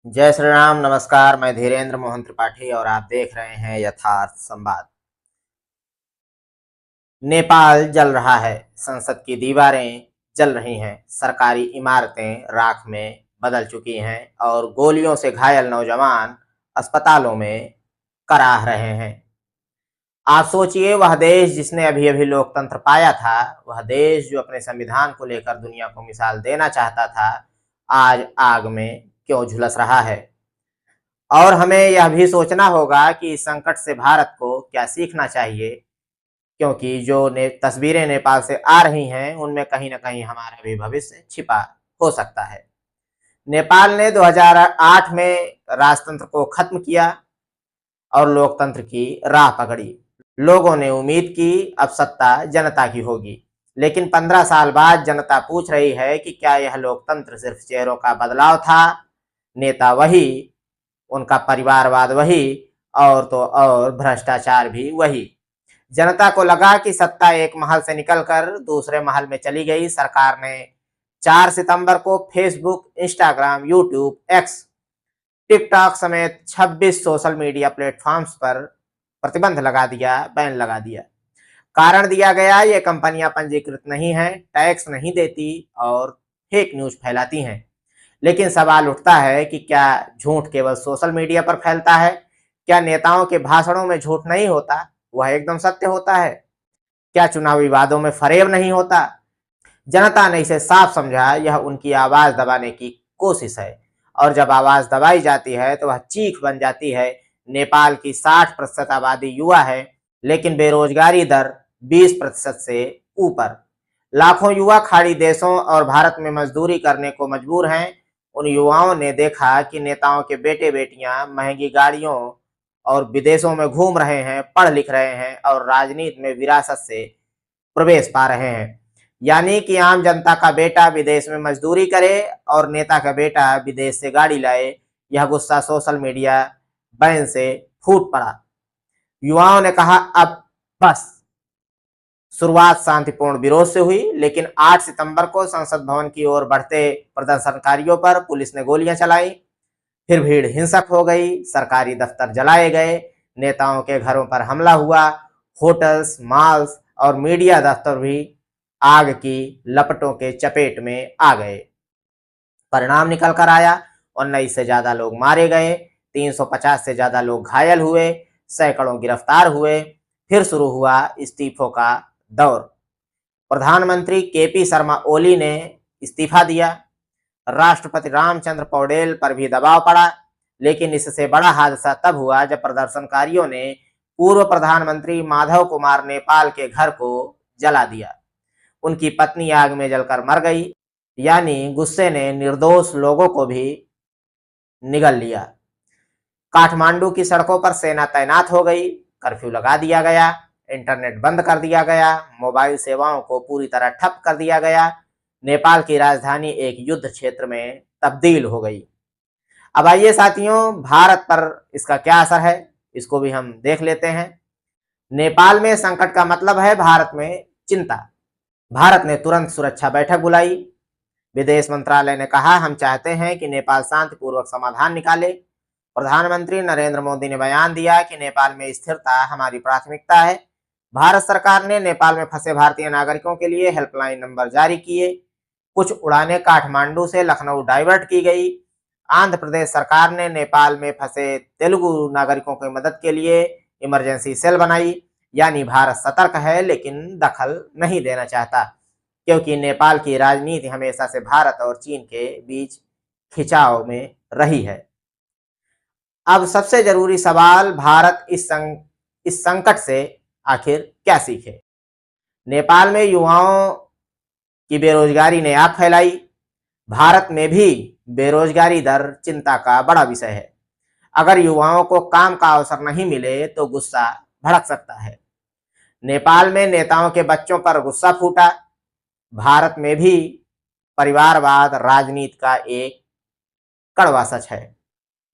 जय श्री राम। नमस्कार, मैं धीरेन्द्र मोहन त्रिपाठी और आप देख रहे हैं यथार्थ संवाद। नेपाल जल रहा है, संसद की दीवारें जल रही हैं, सरकारी इमारतें राख में बदल चुकी हैं और गोलियों से घायल नौजवान अस्पतालों में कराह रहे हैं। आप सोचिए, वह देश जिसने अभी अभी लोकतंत्र पाया था, वह देश जो अपने संविधान को लेकर दुनिया को मिसाल देना चाहता था, आज आग में क्यों झुलस रहा है। और हमें यह भी सोचना होगा कि इस संकट से भारत को क्या सीखना चाहिए, क्योंकि जो तस्वीरें नेपाल से आ रही हैं उनमें कहीं ना कहीं हमारा भी भविष्य छिपा हो सकता है। नेपाल ने 2008 में राजतंत्र को खत्म किया और लोकतंत्र की राह पकड़ी। लोगों ने उम्मीद की अब सत्ता जनता की होगी, लेकिन 15 साल बाद जनता पूछ रही है कि क्या यह लोकतंत्र सिर्फ चेहरों का बदलाव था, नेता वही, उनका परिवारवाद वही, और तो और भ्रष्टाचार भी वही। जनता को लगा कि सत्ता एक महल से निकलकर दूसरे महल में चली गई। सरकार ने 4 सितंबर को Facebook, Instagram, YouTube, x, TikTok समेत 26 सोशल मीडिया प्लेटफॉर्म्स पर प्रतिबंध लगा दिया, बैन लगा दिया। कारण दिया गया, ये कंपनियां पंजीकृत नहीं हैं, टैक्स नहीं देती और फेक न्यूज फैलाती हैं। लेकिन सवाल उठता है कि क्या झूठ केवल सोशल मीडिया पर फैलता है? क्या नेताओं के भाषणों में झूठ नहीं होता, वह एकदम सत्य होता है? क्या चुनावी विवादों में फरेब नहीं होता? जनता ने इसे साफ समझा, यह उनकी आवाज दबाने की कोशिश है, और जब आवाज दबाई जाती है तो वह चीख बन जाती है। नेपाल की 60% आबादी युवा है, लेकिन बेरोजगारी दर 20% से ऊपर। लाखों युवा खाड़ी देशों और भारत में मजदूरी करने को मजबूर हैं। उन युवाओं ने देखा कि नेताओं के बेटे बेटियां महंगी गाड़ियों और विदेशों में घूम रहे हैं, पढ़ लिख रहे हैं और राजनीति में विरासत से प्रवेश पा रहे हैं। यानी कि आम जनता का बेटा विदेश में मजदूरी करे और नेता का बेटा विदेश से गाड़ी लाए। यह गुस्सा सोशल मीडिया बैन से फूट पड़ा। युवाओं ने कहा अब बस। शुरुआत शांतिपूर्ण विरोध से हुई, लेकिन 8 सितंबर को संसद भवन की ओर बढ़ते प्रदर्शनकारियों पर पुलिस ने गोलियां चलाई। फिर भीड़ हिंसक हो गई, सरकारी दफ्तर जलाए गए, नेताओं के घरों पर हमला हुआ, होटल्स, मॉल्स और मीडिया दफ्तर भी आग की लपटों के चपेट में आ गए। परिणाम निकल कर आया, 19 से ज्यादा लोग मारे गए, 350 से ज्यादा लोग घायल हुए, सैकड़ों गिरफ्तार हुए। फिर शुरू हुआ इस्तीफों का दौर। प्रधानमंत्री केपी शर्मा ओली ने इस्तीफा दिया, राष्ट्रपति रामचंद्र पौडेल पर भी दबाव पड़ा। लेकिन इससे बड़ा हादसा तब हुआ जब प्रदर्शनकारियों ने पूर्व प्रधानमंत्री माधव कुमार नेपाल के घर को जला दिया। उनकी पत्नी आग में जलकर मर गई। यानी गुस्से ने निर्दोष लोगों को भी निगल लिया। काठमांडू की सड़कों पर सेना तैनात हो गई, कर्फ्यू लगा दिया गया, इंटरनेट बंद कर दिया गया, मोबाइल सेवाओं को पूरी तरह ठप कर दिया गया। नेपाल की राजधानी एक युद्ध क्षेत्र में तब्दील हो गई। अब आइए साथियों, भारत पर इसका क्या असर है, इसको भी हम देख लेते हैं। नेपाल में संकट का मतलब है भारत में चिंता। भारत ने तुरंत सुरक्षा बैठक बुलाई। विदेश मंत्रालय ने कहा, हम चाहते हैं कि नेपाल शांतिपूर्वक समाधान निकाले। प्रधानमंत्री नरेंद्र मोदी ने बयान दिया कि नेपाल में स्थिरता हमारी प्राथमिकता है। भारत सरकार ने नेपाल में फंसे भारतीय नागरिकों के लिए हेल्पलाइन नंबर जारी किए। कुछ उड़ानें काठमांडू से लखनऊ डाइवर्ट की गई। आंध्र प्रदेश सरकार ने नेपाल में फंसे तेलुगु नागरिकों की मदद के लिए इमरजेंसी सेल बनाई। यानी भारत सतर्क है, लेकिन दखल नहीं देना चाहता, क्योंकि नेपाल की राजनीति हमेशा से भारत और चीन के बीच खिंचाव में रही है। अब सबसे जरूरी सवाल, भारत इस संकट से आखिर क्या सीखे। नेपाल में युवाओं की बेरोजगारी ने आग फैलाई। भारत में भी बेरोजगारी दर चिंता का बड़ा विषय है। अगर युवाओं को काम का अवसर नहीं मिले तो गुस्सा भड़क सकता है। नेपाल में नेताओं के बच्चों पर गुस्सा फूटा। भारत में भी परिवारवाद राजनीति का एक कड़वा सच है।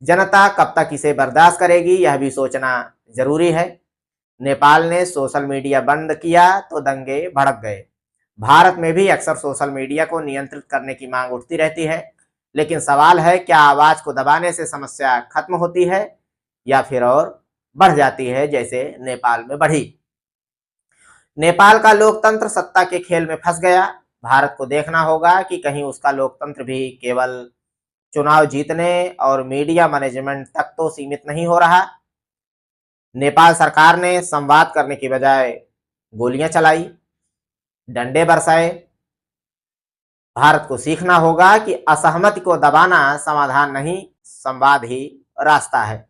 जनता कब तक इसे बर्दाश्त करेगी, यह भी सोचना जरूरी है। नेपाल ने सोशल मीडिया बंद किया तो दंगे भड़क गए। भारत में भी अक्सर सोशल मीडिया को नियंत्रित करने की मांग उठती रहती है। लेकिन सवाल है, क्या आवाज को दबाने से समस्या खत्म होती है या फिर और बढ़ जाती है, जैसे नेपाल में बढ़ी। नेपाल का लोकतंत्र सत्ता के खेल में फंस गया। भारत को देखना होगा कि कहीं उसका लोकतंत्र भी केवल चुनाव जीतने और मीडिया मैनेजमेंट तक तो सीमित नहीं हो रहा। नेपाल सरकार ने संवाद करने की बजाय गोलियां चलाई, डंडे बरसाए। भारत को सीखना होगा कि असहमति को दबाना समाधान नहीं, संवाद ही रास्ता है।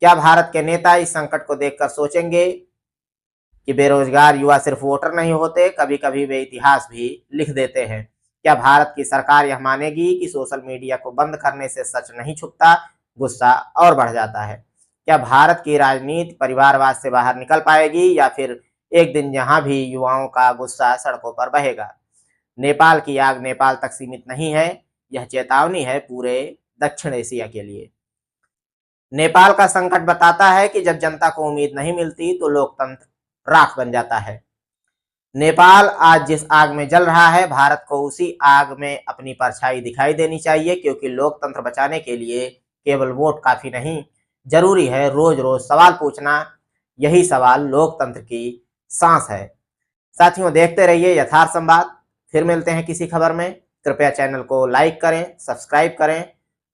क्या भारत के नेता इस संकट को देखकर सोचेंगे कि बेरोजगार युवा सिर्फ वोटर नहीं होते, कभी कभी वे इतिहास भी लिख देते हैं। क्या भारत की सरकार यह मानेगी कि सोशल मीडिया को बंद करने से सच नहीं छुपता, गुस्सा और बढ़ जाता है। क्या भारत की राजनीति परिवारवाद से बाहर निकल पाएगी या फिर एक दिन यहाँ भी युवाओं का गुस्सा सड़कों पर बहेगा। नेपाल की आग नेपाल तक सीमित नहीं है, यह चेतावनी है पूरे दक्षिण एशिया के लिए। नेपाल का संकट बताता है कि जब जनता को उम्मीद नहीं मिलती तो लोकतंत्र राख बन जाता है। नेपाल आज जिस आग में जल रहा है, भारत को उसी आग में अपनी परछाई दिखाई देनी चाहिए, क्योंकि लोकतंत्र बचाने के लिए केवल वोट काफी नहीं, जरूरी है रोज रोज सवाल पूछना। यही सवाल लोकतंत्र की सांस है। साथियों, देखते रहिए यथार्थ संवाद। फिर मिलते हैं किसी खबर में। कृपया चैनल को लाइक करें, सब्सक्राइब करें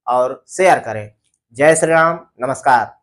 और शेयर करें। जय श्री राम, नमस्कार।